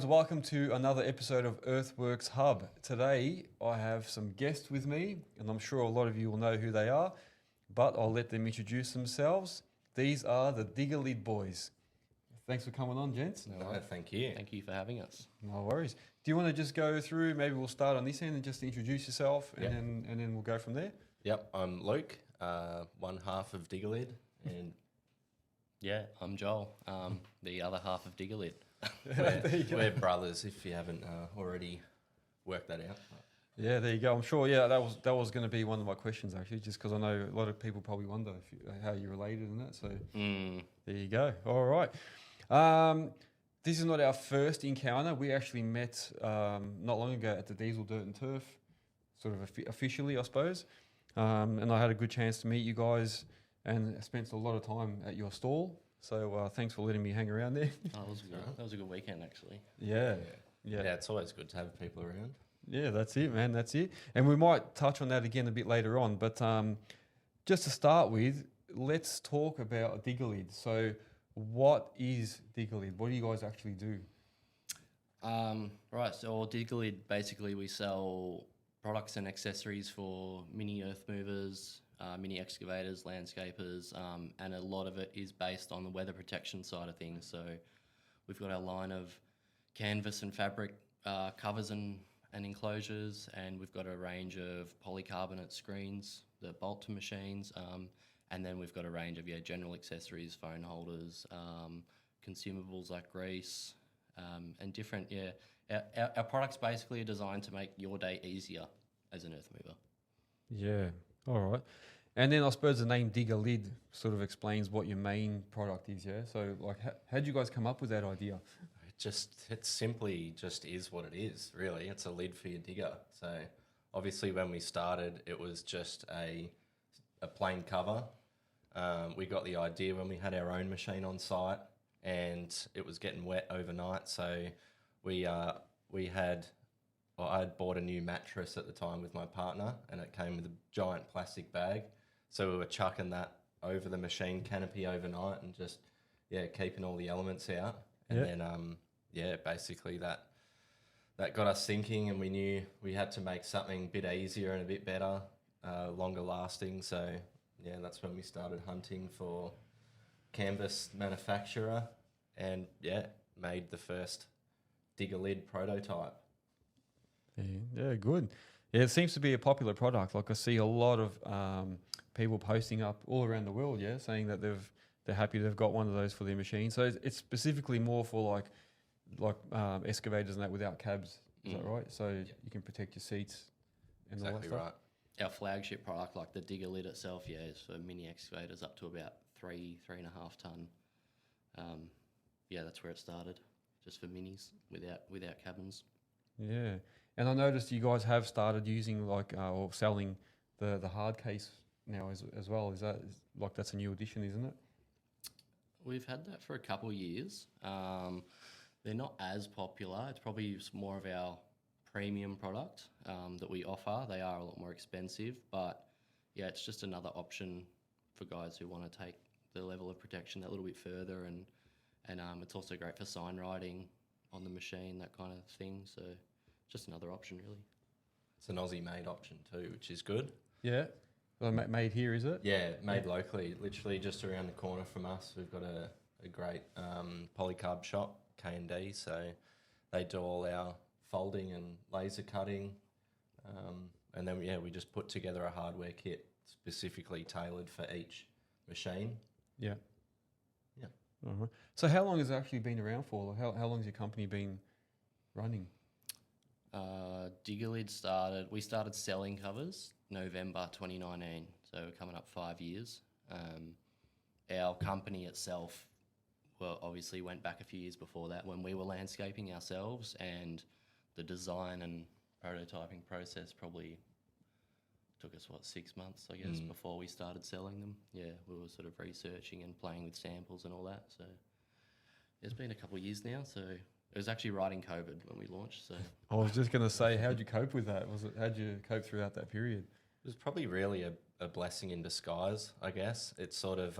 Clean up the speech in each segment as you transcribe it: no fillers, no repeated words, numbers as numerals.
guys, welcome to another episode of Earthworks Hub. Today I have some guests with me, and I'm sure a lot of you will know who they are, but I'll let them introduce themselves. These are the Diggerlid boys. Thanks for coming on, gents. No, thank you. Thank you for having us. No worries. Do you want to just go through, maybe we'll start on this end and just introduce yourself, and, Yep. and then we'll go from there? Yep, I'm Luke, one half of Diggerlid, and Yeah, I'm Joel, the other half of Diggerlid. we're brothers. If you haven't already worked that out. Yeah, there you go. I'm sure. Yeah, that was going to be one of my questions actually, just because I know a lot of people probably wonder how you're related and that. So there you go. All right. This is not our first encounter. We actually met not long ago at the Diesel Dirt and Turf, sort of officially, I suppose. And I had a good chance to meet you guys and spent a lot of time at your stall. So thanks for letting me hang around there. Oh, that was a good weekend, actually. Yeah. Yeah, it's always good to have people around. Yeah, that's it, man. That's it. And we might touch on that again a bit later on. But just to start with, let's talk about Diggerlid. So what is Diggerlid? What do you guys actually do? Right, so Diggerlid, basically we sell products and accessories for mini earth movers, mini excavators, landscapers, and a lot of it is based on the weather protection side of things. So we've got our line of canvas and fabric covers and enclosures, and we've got a range of polycarbonate screens that bolt to machines, and then we've got a range of general accessories, phone holders, consumables like grease, and different. Our products basically are designed to make your day easier as an earth mover. Yeah, all right. And then I suppose the name Diggerlid sort of explains what your main product is, yeah? So like how'd you guys come up with that idea? It simply just is what it is, really. It's a lid for your digger. So obviously when we started, it was just a plain cover. We got the idea when we had our own machine on site and it was getting wet overnight. So I had bought a new mattress at the time with my partner, and it came with a giant plastic bag. So we were chucking that over the machine canopy overnight and just, keeping all the elements out. And then, basically that got us thinking, and we knew we had to make something a bit easier and a bit better, longer lasting. So, that's when we started hunting for canvas manufacturer and, made the first Diggerlid prototype. Yeah, good. Yeah, it seems to be a popular product. Like I see a lot of people posting up all around the world, saying that they're happy they've got one of those for their machine. So it's specifically more for like excavators and that without cabs. Is that right? So you can protect your seats and all that stuff. Right. Our flagship product, like the Diggerlid itself, is for mini excavators up to about 3.5 ton. That's where it started, just for minis without cabins. Yeah, and I noticed you guys have started using or selling the hard case now as well. Is that that's a new addition, isn't it? We've had that for a couple of years. They're not as popular. It's probably more of our premium product that we offer. They are a lot more expensive, but it's just another option for guys who want to take the level of protection that little bit further, and it's also great for sign writing on the machine, that kind of thing. So just another option, really. It's an Aussie-made option too, which is good. Yeah. Well, made here, is it? Yeah, made locally, literally just around the corner from us. We've got a great polycarb shop, K&D, so they do all our folding and laser cutting. And then, we just put together a hardware kit specifically tailored for each machine. Yeah. Yeah. Uh-huh. So how long has it actually been around for? How long has your company been running? Diggerlid we started selling covers November 2019, so we're coming up 5 years. Our company itself, obviously went back a few years before that when we were landscaping ourselves, and the design and prototyping process probably took us 6 months, I guess, before we started selling them. We were sort of researching and playing with samples and all that. So it's been a couple of years now. So it was actually right in COVID when we launched. So I was just going to say, how'd you cope with that? How'd you cope throughout that period? It was probably really a blessing in disguise, I guess. It's sort of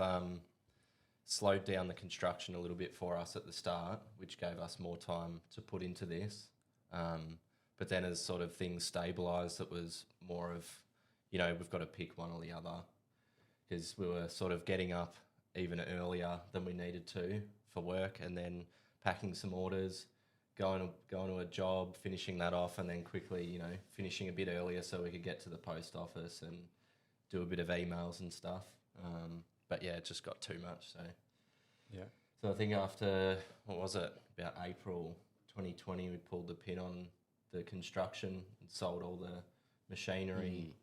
slowed down the construction a little bit for us at the start, which gave us more time to put into this. But then as sort of things stabilised, it was more of, we've got to pick one or the other, because we were sort of getting up even earlier than we needed to for work, and then packing some orders, going to a job, finishing that off, and then quickly, finishing a bit earlier so we could get to the post office and do a bit of emails and stuff. But yeah, it just got too much. So Yeah. So I think after, what was it, about April 2020, we pulled the pin on the construction and sold all the machinery,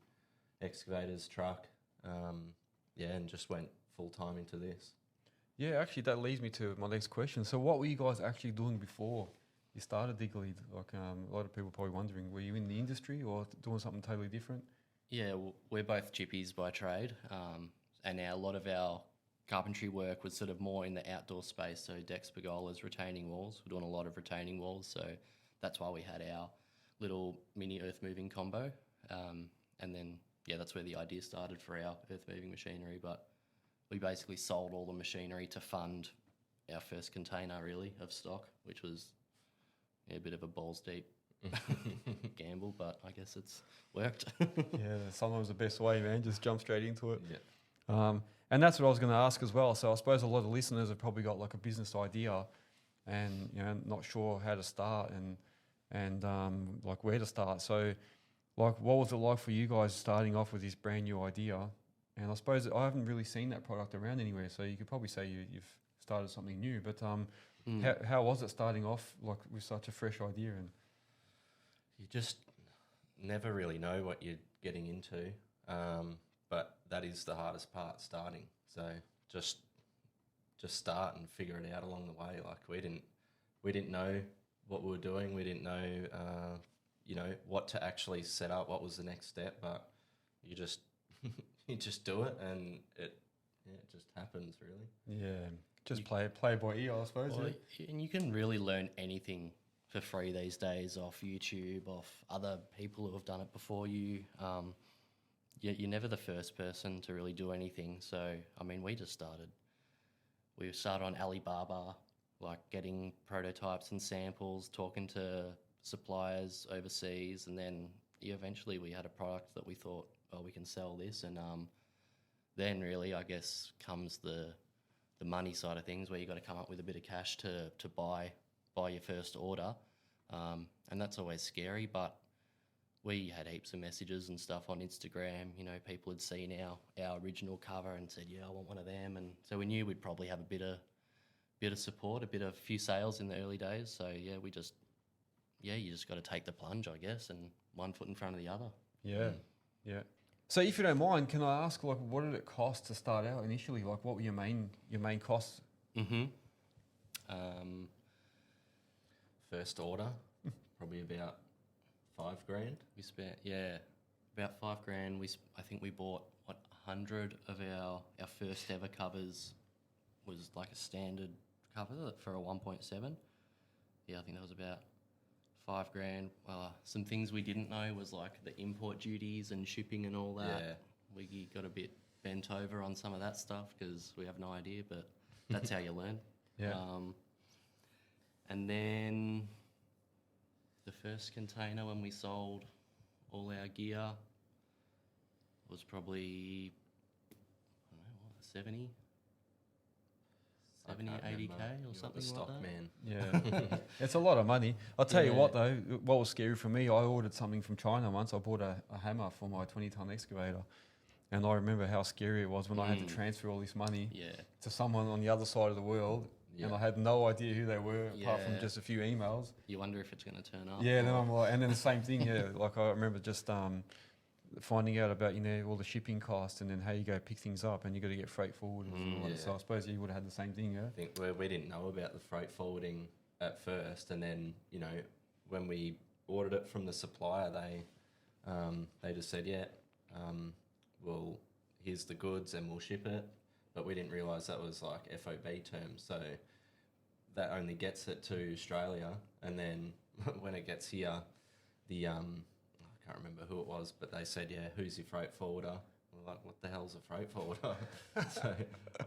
excavators, truck, and just went full time into this. Yeah, actually, that leads me to my next question. So what were you guys actually doing before you started Diggerlid? Like a lot of people probably wondering, were you in the industry or doing something totally different? Yeah, we're both chippies by trade, and now a lot of our carpentry work was sort of more in the outdoor space, so decks, pergolas, retaining walls. We're doing a lot of retaining walls, so that's why we had our little mini earth moving combo. And then, that's where the idea started for our earth moving machinery. But we basically sold all the machinery to fund our first container, really, of stock, which was a bit of a balls deep gamble, but I guess it's worked. Yeah, sometimes the best way, man. Just jump straight into it. Yeah. And that's what I was going to ask as well. So I suppose a lot of listeners have probably got like a business idea, and not sure how to start and like where to start. So, like, what was it like for you guys starting off with this brand new idea? And I suppose I haven't really seen that product around anywhere. So you could probably say you've started something new. But how was it starting off like with such a fresh idea? And You just never really know what you're getting into. But that is the hardest part, starting. So just start and figure it out along the way. Like we didn't know what we were doing. We didn't know, what to actually set up. What was the next step? But you just you just do it, and it just happens, really. yeah, just play it by ear, I suppose. Well, and you can really learn anything for free these days off YouTube, off other people who have done it before you. You're never the first person to really do anything. So, I mean, we started on Alibaba, like getting prototypes and samples, talking to suppliers overseas, and then eventually we had a product that we thought, oh, we can sell this. And then really, I guess, comes the money side of things, where you got to come up with a bit of cash to buy your first order. And that's always scary, but we had heaps of messages and stuff on Instagram. People had seen our original cover and said, yeah, I want one of them. And so we knew we'd probably have a bit of support, a few sales in the early days. So you just got to take the plunge, I guess, and one foot in front of the other. Yeah. So if you don't mind, can I ask, like, what did it cost to start out initially? Like, what were your main costs? First order, probably about $5,000. We spent, about $5,000. I think we bought 100 of our first ever covers. Was like a standard cover for a 1.7. I think that was about $5,000. Some things we didn't know was like the import duties and shipping and all that. Yeah. We got a bit bent over on some of that stuff because we have no idea, but that's how you learn. Yeah. And then the first container when we sold all our gear was probably, 70, 80K or something like that. Man. Yeah, it's a lot of money. I'll tell you what though, what was scary for me, I ordered something from China once. I bought a hammer for my 20-ton excavator, and I remember how scary it was when I had to transfer all this money to someone on the other side of the world, and I had no idea who they were apart from just a few emails. You wonder if it's going to turn up. Yeah, then I'm like, and then the same thing, like I remember just finding out about all the shipping costs and then how you go pick things up, and you got to get freight forwarded. So I suppose you would have had the same thing. I think we didn't know about the freight forwarding at first, and then when we ordered it from the supplier, they just said, well, here's the goods and we'll ship it. But we didn't realise that was like FOB terms, so that only gets it to Australia, and then when it gets here, the I can't remember who it was, but they said, who's your freight forwarder? We're like, what the hell's a freight forwarder? So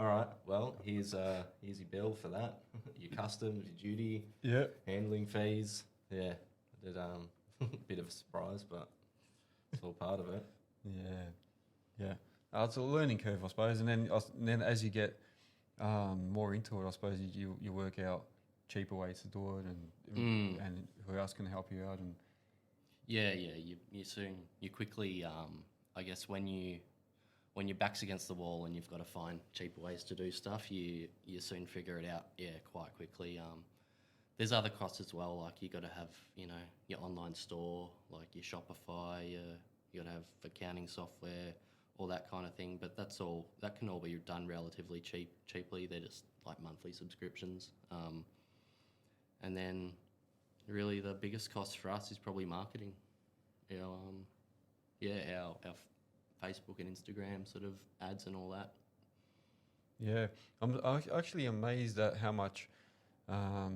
All right, well, here's your bill for that. Your customs, your duty, Yeah. handling fees. Yeah, I did a bit of a surprise, but it's all part of it. Yeah. Yeah. It's a learning curve, I suppose. And then as you get more into it, I suppose you work out cheaper ways to do it and who else can help you out. And Yeah, you quickly, I guess when your back's against the wall and you've got to find cheaper ways to do stuff, you soon figure it out. Yeah, quite quickly. There's other costs as well. Like you got to have your online store, like your Shopify. You got to have accounting software, all that kind of thing. But that can all be done relatively cheaply. They're just like monthly subscriptions. And then really the biggest cost for us is probably marketing. Our Facebook and Instagram sort of ads and all that. yeah, I'm actually amazed at how much, how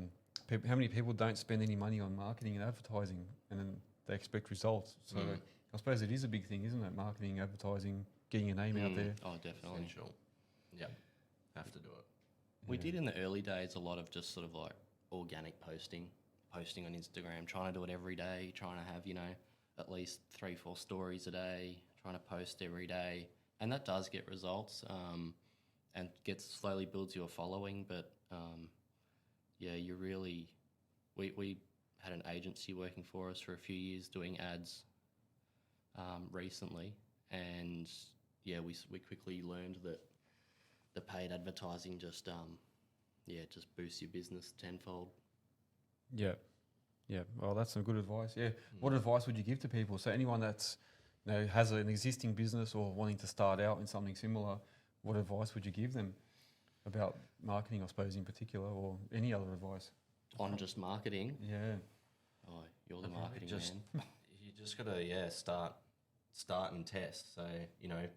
many people don't spend any money on marketing and advertising, and then they expect results. So I suppose it is a big thing, isn't it? Marketing, advertising, getting your name out there. Oh, definitely. Essential. Yeah, have to do it. We did in the early days a lot of just sort of like organic posting on Instagram, trying to do it every day, trying to have, at least 3-4 stories a day, trying to post every day. And that does get results and slowly builds you a following. But we had an agency working for us for a few years doing ads recently. And we quickly learned that the paid advertising just boosts your business tenfold. Yeah. Yeah. Well, that's some good advice. Yeah. What advice would you give to people? So anyone that's has an existing business or wanting to start out in something similar, what advice would you give them about marketing, I suppose, in particular, or any other advice? On just marketing? Yeah. Oh, you're the marketing man. You just got to, start and test. So,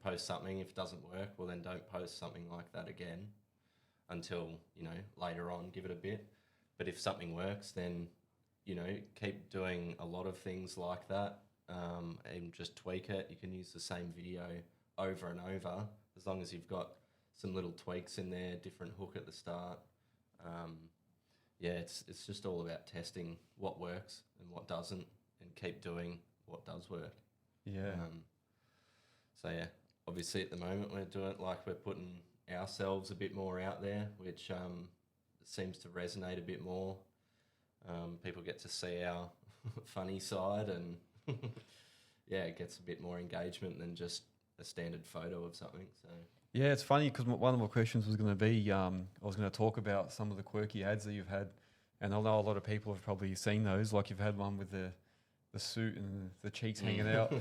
post something. If it doesn't work, well, then don't post something like that again until, later on, give it a bit. But if something works, then, keep doing a lot of things like that and just tweak it. You can use the same video over and over as long as you've got some little tweaks in there, different hook at the start. It's just all about testing what works and what doesn't and keep doing what does work. Yeah. Obviously at the moment we're doing it like we're putting ourselves a bit more out there, which seems to resonate a bit more. People get to see our funny side and it gets a bit more engagement than just a standard photo of something. So yeah, it's funny because one of my questions was going to be, I was going to talk about some of the quirky ads that you've had, and I know a lot of people have probably seen those. Like you've had one with the suit and the cheeks hanging out,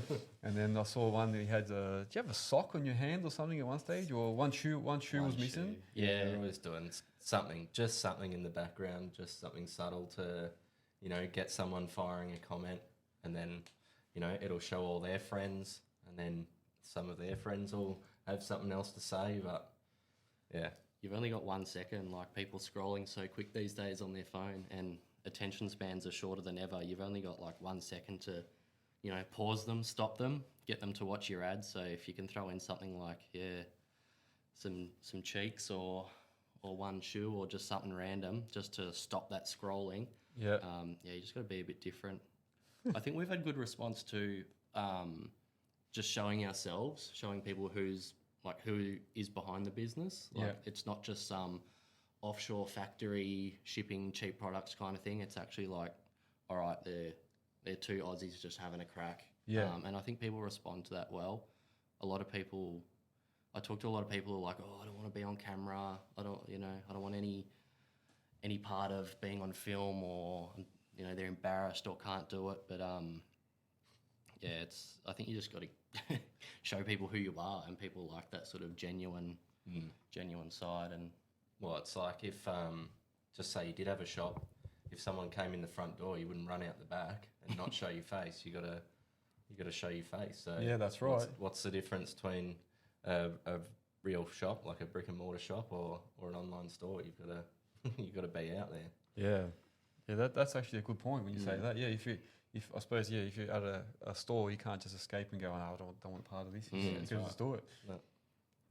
and then I saw one that you had. Did you have a sock on your hand or something at one stage, or one shoe was missing? Yeah, we're always doing something, just something in the background, just something subtle to, get someone firing a comment, and then, it'll show all their friends, and then some of their friends will have something else to say. But yeah, you've only got 1 second. Like people scrolling so quick these days on their phone, and attention spans are shorter than ever. You've only got like 1 second to, pause them, stop them, get them to watch your ad. So if you can throw in something like, some cheeks or one shoe or just something random just to stop that scrolling. Yeah. You just got to be a bit different. I think we've had good response to just showing ourselves, showing people who is behind the business. Like it's not just some offshore factory shipping cheap products kind of thing. It's actually like, all right, they're two Aussies just having a crack. Yeah. And I think people respond to that well. I talk to a lot of people who are like, oh, I don't want to be on camera. I don't want any part of being on film, or, they're embarrassed or can't do it. But, I think you just got to show people who you are, and people like that sort of genuine side. And well, it's like if, just say you did have a shop, if someone came in the front door, you wouldn't run out the back and not show your face. You got to show your face. So yeah, that's right. What's the difference between a real shop, like a brick and mortar shop, or an online store? You've got to be out there. Yeah, that's actually a good point when you say that. Yeah, if you're at a store, you can't just escape and go, oh, no, I don't want part of this. You can just do it. No.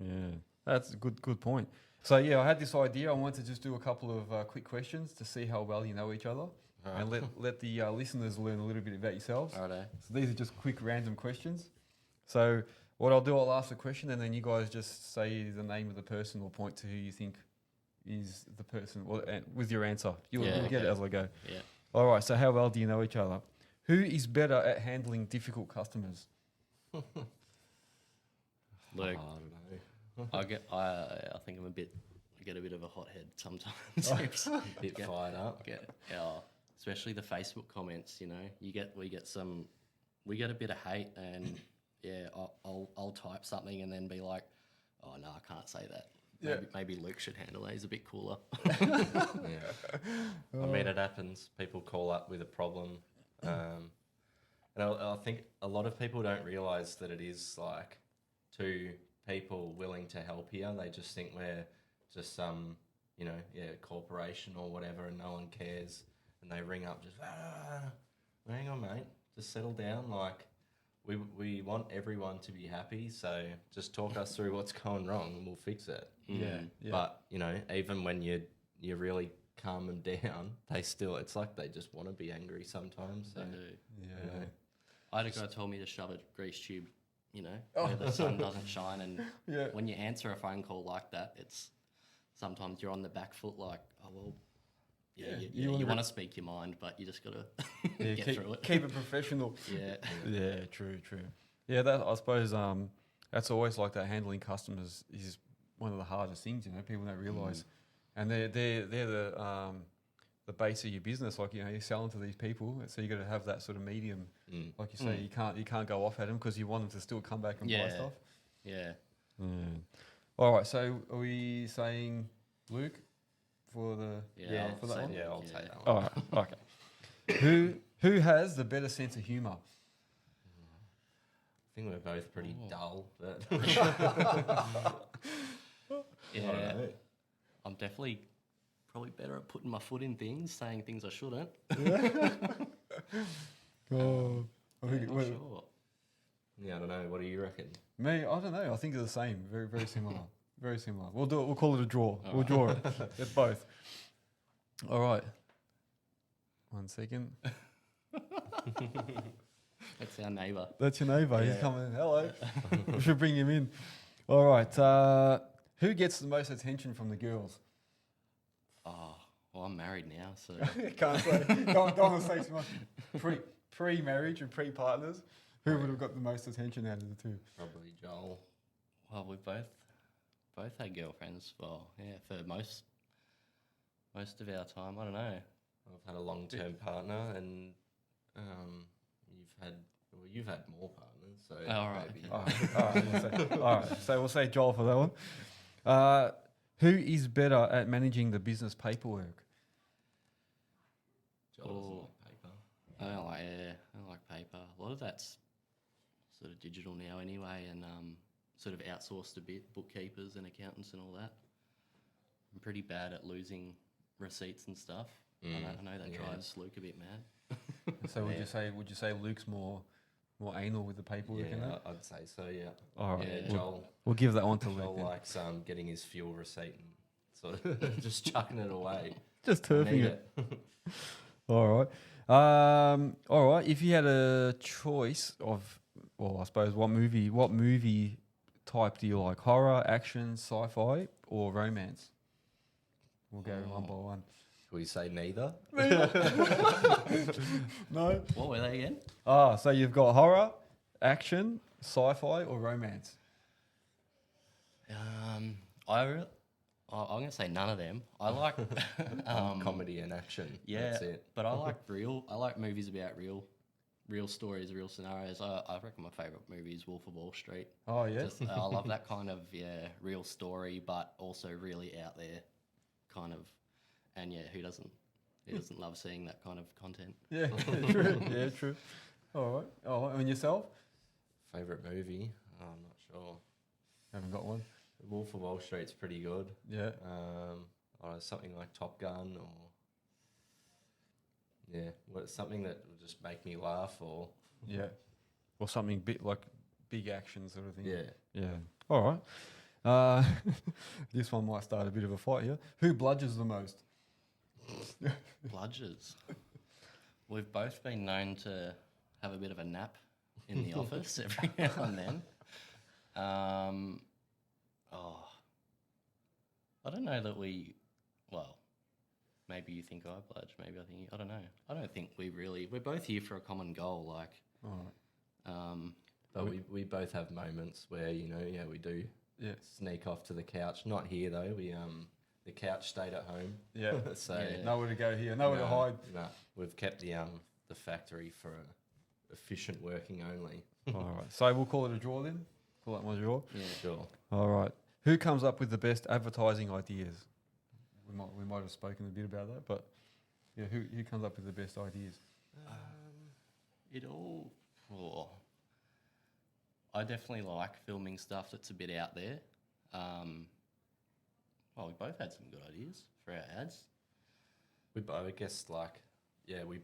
Yeah, That's a good point. So yeah, I had this idea. I wanted to just do a couple of quick questions to see how well you know each other, and let the listeners learn a little bit about yourselves. Righto. So these are just quick random questions. So what I'll do, I'll ask the question, and then you guys just say the name of the person or point to who you think is the person, and with your answer. You'll get it as I go. Yeah. All right. So how well do you know each other? Who is better at handling difficult customers? Look, I don't know. I think I get a bit of a hot head sometimes. A bit fired up. Especially the Facebook comments. You know, we get a bit of hate, and I'll type something and then be like, oh no, I can't say that. Yeah. Maybe Luke should handle it. He's a bit cooler. Yeah. I mean, it happens. People call up with a problem. And I think a lot of people don't realise that it is like two people willing to help here. They just think we're just some, corporation or whatever, and no one cares. And they ring up just, hang on, mate, just settle down. Like, we want everyone to be happy, so just talk us through what's going wrong and we'll fix it. Yeah. But, even when you really calm them down, it's like they just want to be angry sometimes. So, They do. Yeah. I had a guy told me to shove a grease tube, where the sun doesn't shine. And when you answer a phone call like that, it's sometimes you're on the back foot like, oh, well, you want to speak your mind, but you just got to get through it. Keep it professional. Yeah. True. Yeah, that I suppose that's always like that. Handling customers is one of the hardest things, people don't realise. And they're the base of your business. Like, you're selling to these people, so you got to have that sort of medium. Like you say, you can't go off at them because you want them to still come back and buy stuff. Yeah. All right. So are we saying Luke for the I'll for that one? Yeah, I'll take that one. All right. Okay. Who has the better sense of humour? I think we're both pretty dull. But Yeah. I'm definitely probably better at putting my foot in things, saying things I shouldn't. Oh, Not sure. Yeah, I don't know. What do you reckon? me, I don't know. I think they're the same. Very, very similar. Very similar. We'll do it. We'll call it a draw. We'll draw it. It's both. All right. 1 second. That's our neighbour. That's your neighbour. He's Yeah. coming in. Hello. We should bring him in. All right. Who gets the most attention from the girls? Oh, well, I'm married now, so Can't say. Don't want to say too much. Pre-marriage or pre-partners. Who would have got the most attention out of the two? Probably Joel. well, we've both had girlfriends. Well, yeah, for most of our time. I don't know. I've had a long-term partner, and you've had more partners, so All right. maybe. All right. So we'll say Joel for that one. Who is better at managing the business paperwork? Joel doesn't like paper. I don't like paper. A lot of that's sort of digital now anyway, and sort of outsourced a bit, bookkeepers and accountants and all that. I'm pretty bad at losing receipts and stuff. I know that drives Luke a bit mad. So would you say Luke's more anal with the paperwork and Yeah, that? I'd say so. Yeah. All right. Yeah, We'll, Joel. we'll give that one to Joel Luke. Then. likes getting his fuel receipt and sort of just chucking it away. Just turfing Need it. All right. All right. If you had a choice of, well, I suppose what movie type do you like? Horror, action, sci-fi, or romance? We'll go one by one. Should we say neither? No. What were they again? So you've got horror, action, sci-fi, or romance. I'm gonna say none of them. I like Comedy and action. yeah, That's it. but I like movies about real stories, real scenarios. I reckon my favourite movie is Wolf of Wall Street. Oh yeah. I love that kind of real story, but also really out there kind of. And who doesn't love seeing that kind of content? Yeah, true. Yeah, true. All right. And yourself? Favorite movie? Oh, I'm not sure. Haven't got one. Wolf of Wall Street's pretty good. Yeah. Something like Top Gun, or something that will just make me laugh, or Yeah. Or something bit like big action sort of thing. yeah. Yeah. All This one might start a bit of a fight here. Who bludgers the most? Bludgers. We've both been known to have a bit of a nap in the office every now and then. I don't know that we. Well, maybe you think I bludge. Maybe I think I don't know. I don't think we really. We're both here for a common goal. Like, but we both have moments where we do sneak off to the couch. Not here though. We the couch stayed at home. Yeah. So nowhere to go here. Nowhere to hide. No, we've kept the factory for efficient working only. All right. So we'll call it a draw then. Call that one a draw. Yeah, sure. All right. Who comes up with the best advertising ideas? We might have spoken a bit about that, but yeah, who comes up with the best ideas? I definitely like filming stuff that's a bit out there. We both had some good ideas for our ads. I guess we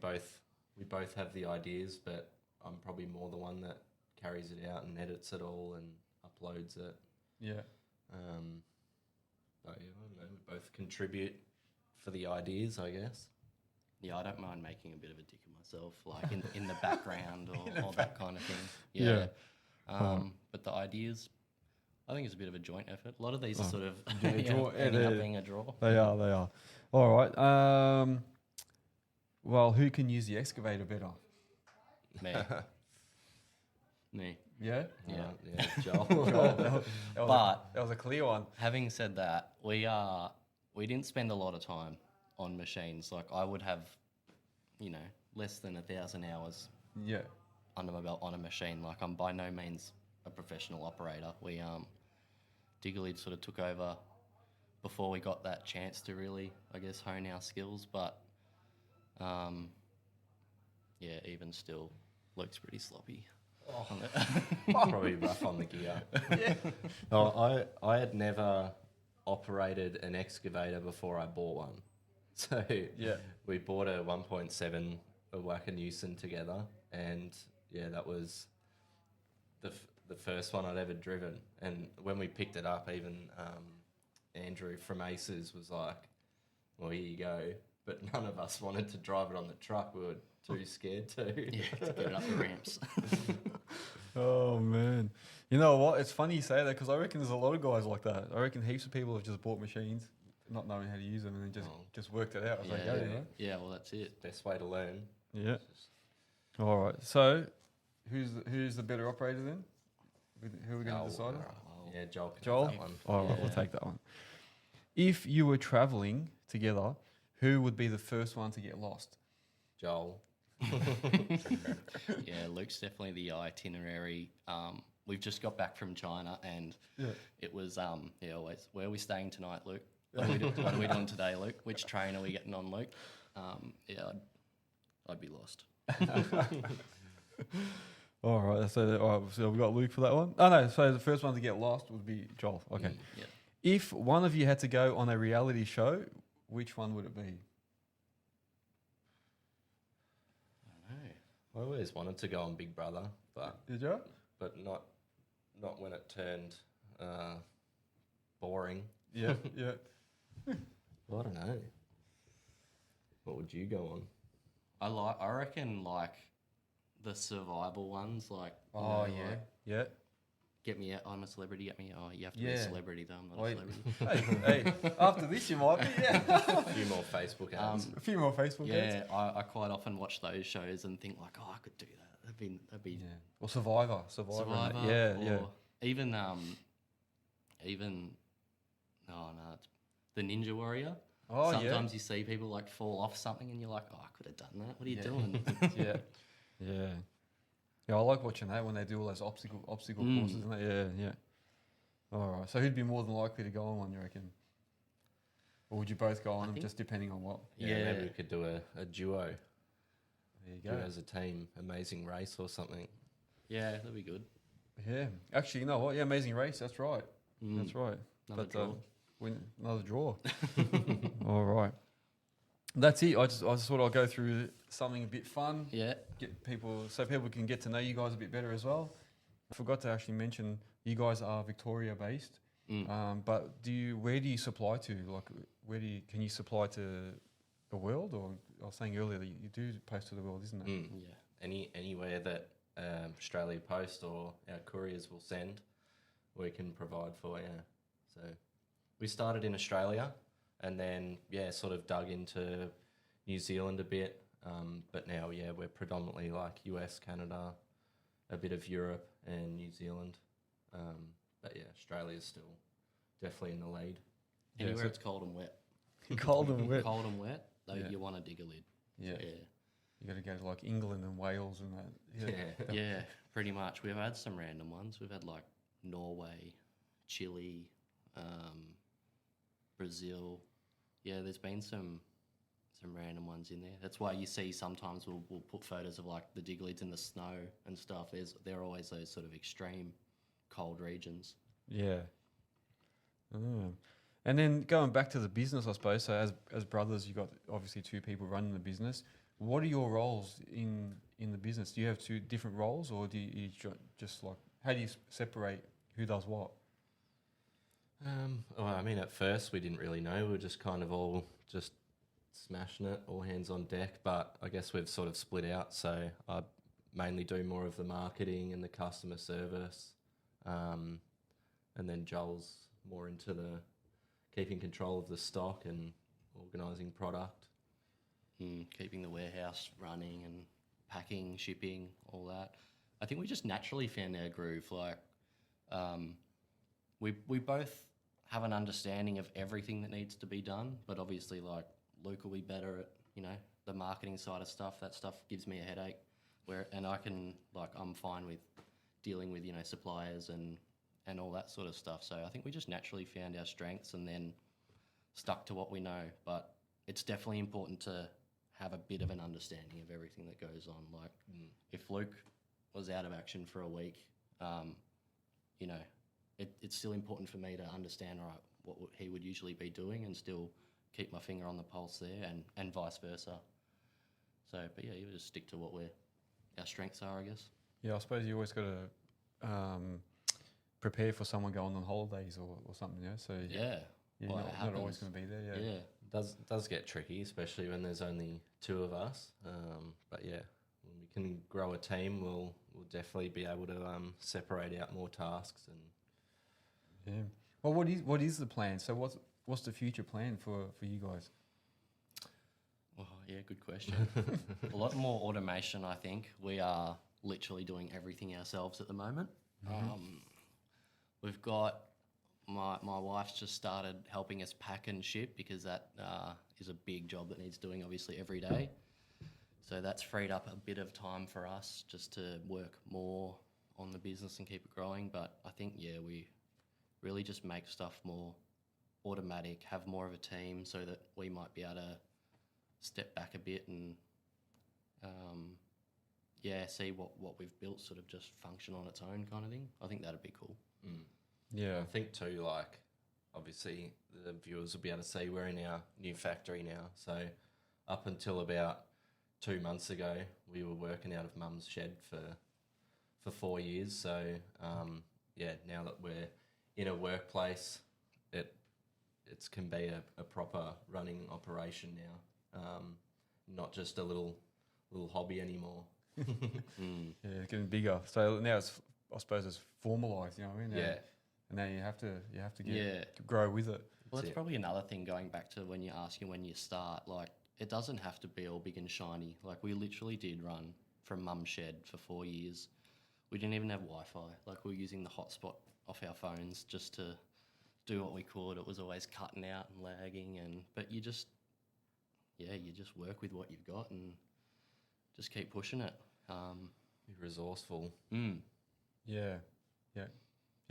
both have the ideas, but I'm probably more the one that carries it out and edits it all and uploads it. Yeah. But yeah, I don't know. We both contribute for the ideas, I guess. Yeah, I don't mind making a bit of a dick of myself, like in the background or that kind of thing. Yeah. But the ideas, I think it's a bit of a joint effort. A lot of these are sort of ending up being a draw. They are. All right. Well, who can use the excavator better? Me. Yeah? Yeah, Joel. That was a clear one. Having said that, we didn't spend a lot of time on machines. Like, I would have, less than 1,000 hours under my belt on a machine. Like, I'm by no means a professional operator. We Diggerlid sort of took over before we got that chance to really, I guess, hone our skills. But even still, Luke's pretty sloppy. Probably rough on the gear. Yeah. I had never operated an excavator before I bought one. So we bought a 1.7 Wackenewson together, and that was the first one I'd ever driven. And when we picked it up, even Andrew from Aces was like, "Well, here you go." But none of us wanted to drive it on the truck. We were too scared to. Yeah, to get it up the ramps. Oh, man. You know what? It's funny you say that because I reckon there's a lot of guys like that. I reckon heaps of people have just bought machines, not knowing how to use them, and then just worked it out. Yeah, well, that's it. Best way to learn. Yeah. All right. So, who's the better operator then? Who are we going to decide? Yeah, Joel. Joel? That one. All right, we'll take that one. If you were travelling together, who would be the first one to get lost? Joel. Yeah, Luke's definitely the itinerary. We've just got back from China, and it was always, where are we staying tonight, Luke? What are we doing today, Luke? Which train are we getting on, Luke? I'd be lost. All right, so we've got Luke for that one. Oh no, so the first one to get lost would be Joel. Okay. Yeah. If one of you had to go on a reality show, which one would it be? I always wanted to go on Big Brother, but did you? But not when it turned boring. Yeah. Well, I don't know. What would you go on? I reckon like the survival ones, like get me out. I'm a celebrity. Get me. Oh, you have to be a celebrity though. I'm not a celebrity. hey, after this you might be. Yeah. A few more Facebook ads. A few more Facebook ads. Yeah, I quite often watch those shows and think like, I could do that. That'd be. Yeah. Or Survivor. Yeah. Even it's the Ninja Warrior. Oh, Sometimes you see people like fall off something and you're like, I could have done that. What are you doing? Yeah. Yeah, I like watching that when they do all those obstacle courses, isn't it? Yeah. All right. So who'd be more than likely to go on one, you reckon? Or would you both go on them, just depending on what? Yeah, maybe we could do a duo. There you go. As a team, Amazing Race or something. Yeah, that'd be good. Yeah. Actually, you know what? Yeah, Amazing Race. That's right. That's right. Another draw. Another draw. All right. That's it. I just thought I'd go through something a bit fun. Yeah. So people can get to know you guys a bit better as well. I forgot to actually mention you guys are Victoria based. But where do you supply to? Like, can you supply to the world? Or I was saying earlier that you do post to the world, isn't it? Yeah. Anywhere that Australia Post or our couriers will send, we can provide for. Yeah. So we started in Australia, and then sort of dug into New Zealand a bit. But now we're predominantly like US, Canada, a bit of Europe and New Zealand. But Australia's still definitely in the lead. Anywhere it's cold and wet. Cold and wet. Cold and wet, though you want a Diggerlid. Yeah. So, You got to go to like England and Wales and that. Yeah, pretty much. We've had some random ones. We've had like Norway, Chile, Brazil. Yeah, there's been some random ones in there. That's why you see sometimes we'll put photos of like the Diggerlids in the snow and stuff. There are always those sort of extreme cold regions. Yeah. Oh. And then going back to the business, I suppose. So as brothers, you got obviously two people running the business. What are your roles in the business? Do you have two different roles, or do you just like, how do you separate who does what? Well, I mean, at first we didn't really know. We were just kind of all just smashing it, all hands on deck. But I guess we've sort of split out. So I mainly do more of the marketing and the customer service, and then Joel's more into the keeping control of the stock and organising product. Keeping the warehouse running and packing, shipping, all that. I think we just naturally found our groove. Like, we both have an understanding of everything that needs to be done, but obviously, like, Luke will be better at, the marketing side of stuff. That stuff gives me a headache. And I can, like, I'm fine with dealing with, suppliers and all that sort of stuff. So I think we just naturally found our strengths and then stuck to what we know. But it's definitely important to have a bit of an understanding of everything that goes on. Like, if Luke was out of action for a week, it's still important for me to understand, all right, what he would usually be doing and still keep my finger on the pulse there and vice versa. So, but you just stick to what our strengths are, I guess. Yeah, I suppose you always got to prepare for someone going on holidays or something, So you're not always going to be there, Yeah. Does get tricky, especially when there's only two of us. But when we can grow a team, we'll definitely be able to separate out more tasks. And well, what is the plan? So what's the future plan for you guys? Oh, yeah, good question. A lot more automation, I think. We are literally doing everything ourselves at the moment. We've got my wife's just started helping us pack and ship because that is a big job that needs doing obviously every day. So that's freed up a bit of time for us just to work more on the business and keep it growing. But I think, we really just make stuff more automatic, have more of a team so that we might be able to step back a bit and see what we've built sort of just function on its own kind of thing. I think that'd be cool. Yeah. I think too, like, obviously the viewers will be able to see we're in our new factory now. So up until about 2 months ago, we were working out of Mum's shed for 4 years. So, now that we're in a workplace, it can be a proper running operation now, not just a little hobby anymore. Yeah, it's getting bigger. So now I suppose it's formalised, you know what I mean? Yeah. And now you have to grow with it. Well, that's probably another thing going back to when you're asking when you start. Like, it doesn't have to be all big and shiny. Like, we literally did run from Mum's shed for 4 years. We didn't even have Wi-Fi. Like, we were using the hotspot off our phones just to do what we could. It was always cutting out and lagging, but you just work with what you've got and just keep pushing it. Be resourceful. Yeah,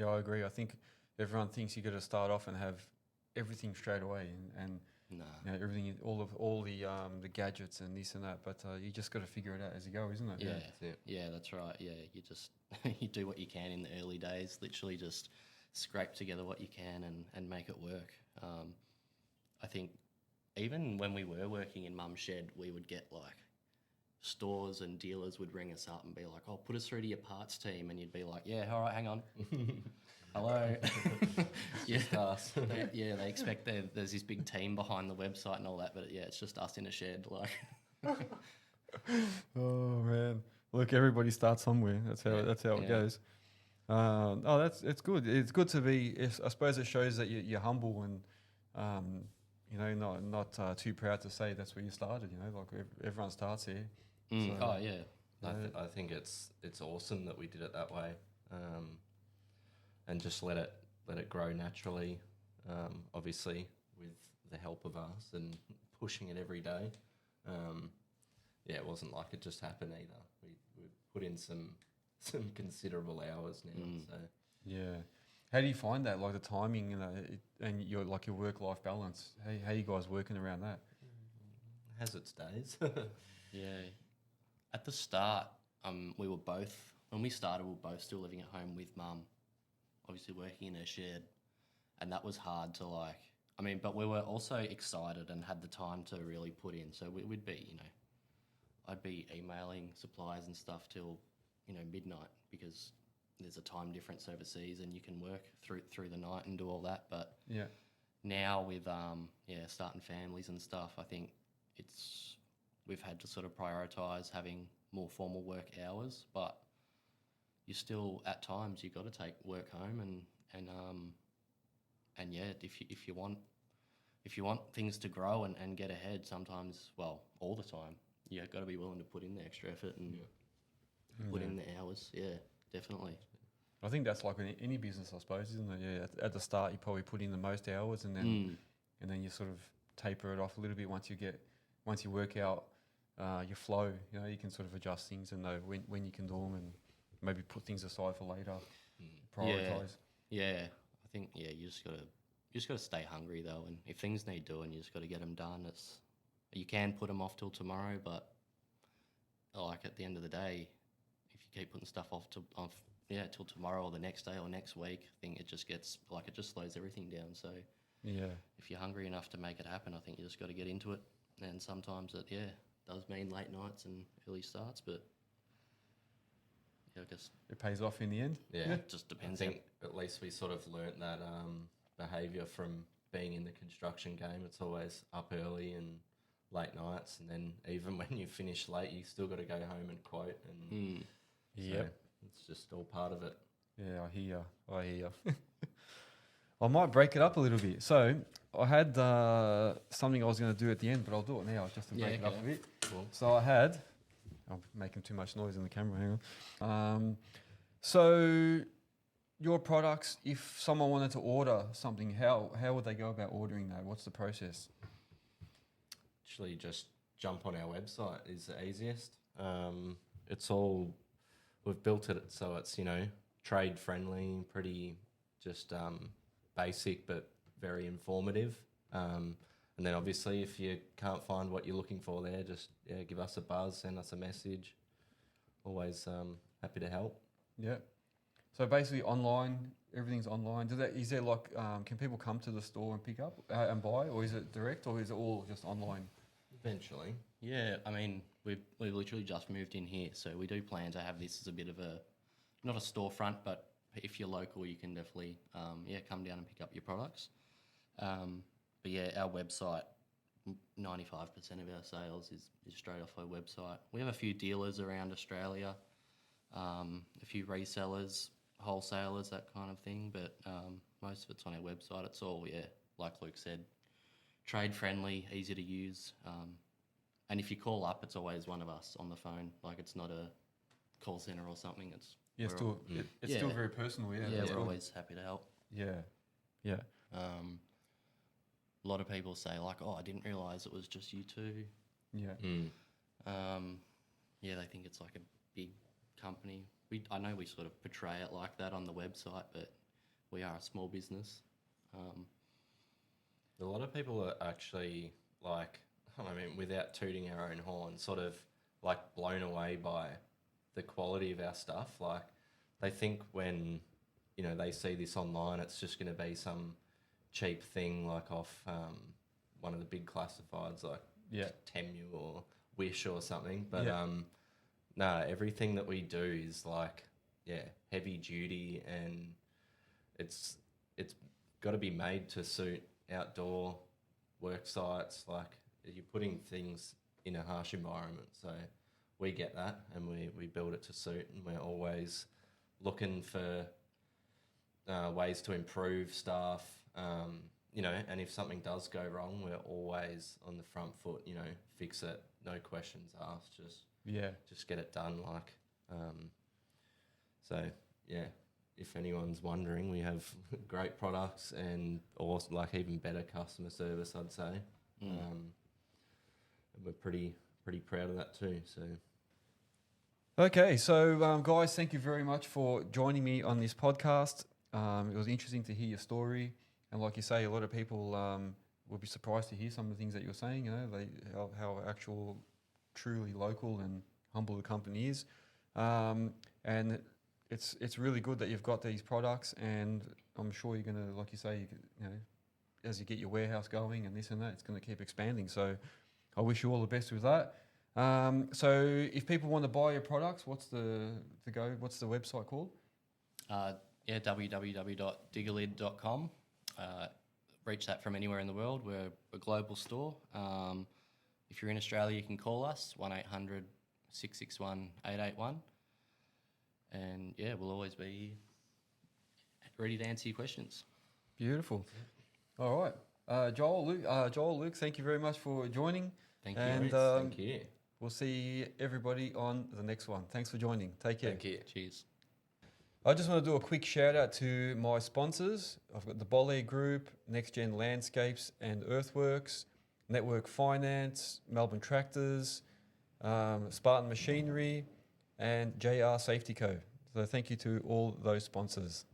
I agree. I think everyone thinks you got to start off and have everything straight away, and everything, all the gadgets and this and that. But you just got to figure it out as you go, isn't it? Yeah, that's right. Yeah, you just you do what you can in the early days. Literally, just scrape together what you can and make it work. I think even when we were working in Mum's shed, we would get like stores and dealers would ring us up and be like, "Oh, put us through to your parts team," and you'd be like, "Yeah, all right, hang on, hello." Yeah, Us. they expect there's this big team behind the website and all that, but yeah, it's just us in a shed. Like, Oh man, look, everybody starts somewhere. That's how it Yeah. goes. It's good. It's good to be. I suppose it shows that you're humble and, not too proud to say that's where you started. Like everyone starts here. So, oh yeah, I think it's awesome that we did it that way, and just let it grow naturally. Obviously, with the help of us and pushing it every day. It wasn't like it just happened either. We put in some considerable hours now. So yeah. How do you find that, like the timing, and your work-life balance? How you guys working around that? has its days. yeah. At the start, we were both when we started. We were both still living at home with Mum, obviously working in her shed, and that was hard to like. I mean, but we were also excited and had the time to really put in. So we'd be, I'd be emailing suppliers and stuff till, midnight because there's a time difference overseas and you can work through the night and do all that. But Yeah. now with starting families and stuff, I think we've had to sort of prioritise having more formal work hours, but you still at times you got to take work home and if you want things to grow and get ahead, sometimes, well, all the time, you've got to be willing to put in the extra effort and put in the hours. Yeah, definitely. I think that's like in any business, I suppose, isn't it? Yeah. At the start, you probably put in the most hours, and then you sort of taper it off a little bit once you work out your flow. You can sort of adjust things and know when you can do them, and maybe put things aside for later. Prioritize. Yeah, I think you just gotta stay hungry though, and if things need doing, you just got to get them done. You can put them off till tomorrow, but like at the end of the day, if you keep putting stuff off till tomorrow or the next day or next week, I think it just slows everything down. So Yeah. if you're hungry enough to make it happen, I think you just got to get into it. And sometimes it does mean late nights and early starts, but I guess It pays off in the end. Yeah, it just I depends. think at least we sort of learnt that behaviour from being in the construction game. It's always up early and late nights, and then even when you finish late, you still got to go home and quote. And Yep. it's just all part of it. Yeah, I hear. I might break it up a little bit. So I had something I was going to do at the end, but I'll do it now just to break it up a bit. Cool. So I'm making too much noise in the camera, hang on. So your products, if someone wanted to order something, how would they go about ordering that? What's the process? Actually, just jump on our website is the easiest. We've built it so it's, trade friendly, pretty just basic but very informative. And then obviously if you can't find what you're looking for there, just give us a buzz, send us a message. Always happy to help. Yeah. So basically online, everything's online. Is there like, can people come to the store and pick up and buy, or is it direct, or is it all just online? Eventually. Yeah, I mean, we've literally just moved in here, so we do plan to have this as a bit of not a storefront, but if you're local, you can definitely, come down and pick up your products. But yeah, our website, 95% of our sales is straight off our website. We have a few dealers around Australia, a few resellers, wholesalers, that kind of thing, but most of it's on our website. It's all, like Luke said, trade friendly, easy to use. And if you call up, it's always one of us on the phone. Like, it's not a call center or something. It's still very personal. we're always happy to help. Yeah. A lot of people say like, "Oh, I didn't realise it was just you two." Yeah. They think it's like a big company. I know we sort of portray it like that on the website, but we are a small business. A lot of people are actually without tooting our own horn, sort of like blown away by the quality of our stuff. Like, they think when, they see this online, it's just going to be some cheap thing like off one of the big classifieds like Temu or wish or something. But Yeah. no, everything that we do is like, heavy duty, and it's got to be made to suit outdoor work sites. Like, you're putting things in a harsh environment, so we get that, and we build it to suit, and we're always looking for ways to improve stuff. And if something does go wrong, we're always on the front foot. Fix it, no questions asked. Just get it done. If anyone's wondering, we have great products and even better customer service, I'd say. And we're pretty proud of that too. So. Okay, so guys, thank you very much for joining me on this podcast. It was interesting to hear your story, and like you say, a lot of people will be surprised to hear some of the things that you're saying. How actual, truly local and humble the company is, and it's really good that you've got these products, and I'm sure you're gonna, like you say, as you get your warehouse going and this and that, it's gonna keep expanding. So I wish you all the best with that. So if people want to buy your products, what's the website called? www.diggerlid.com. Reach that from anywhere in the world. We're a global store. If you're in Australia, you can call us, 1-800-661-881. And we'll always be ready to answer your questions. Beautiful. All right. Joel, Luke, thank you very much for joining. Thank you. And Thank you. we'll see everybody on the next one. Thanks for joining. Take care. Thank you. Cheers. I just want to do a quick shout out to my sponsors. I've got the Bole Group, Nexgen Landscapes and Earthworks, Network Finance, Melbourne Tractors, Spartan Machinery, and JR Safety Co. So thank you to all those sponsors.